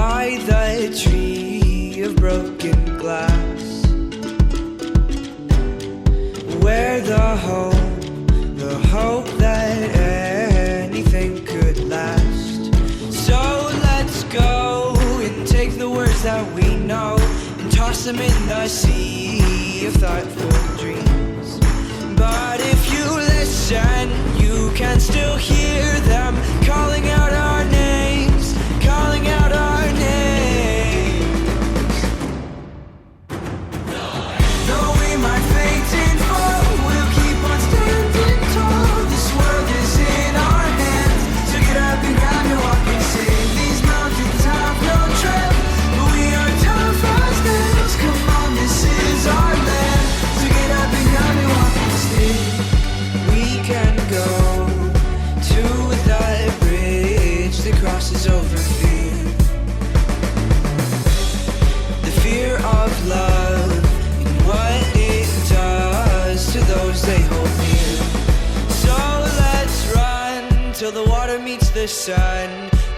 by the tree of broken glass, where the hope that anything could last. So let's go and take the words that we know and toss them in the sea of thoughtful dreams. But if you listen, you can still hear them calling out our names, calling out our names. Though we might faint and fall, we'll keep on standing tall. This world is in our hands, so get up and grab your walk and sing. These mountains have no trail, but we are tough as nails. Come on, this is our land, so get up and grab your walk and sing. We can go to that bridge that crosses over fear, the fear of love and what it does to those they hold near. So let's run till the water meets the sun.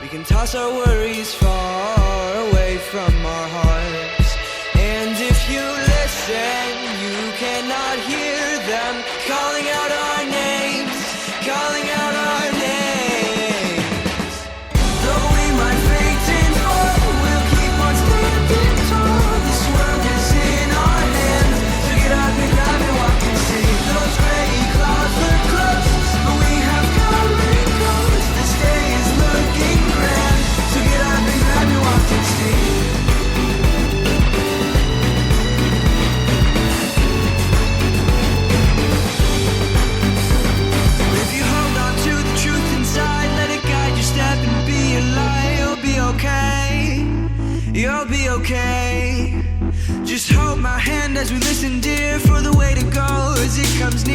We can toss our worries far away from our hearts. And if you listen, you cannot hear them calling out our names, calling out our names. Though we might faint and fall, we'll keep on standing tall. This world is in our hands, so get up and grab and walk and sing. Those gray clouds look close, but we have coloring codes. This day is looking grand, so get up and grab and walk and sing. If you hold on to the truth inside, let it guide your step and be your light, you'll be okay, you'll be okay. Just hold my hand as we listen, dear, for the way to go as it comes near.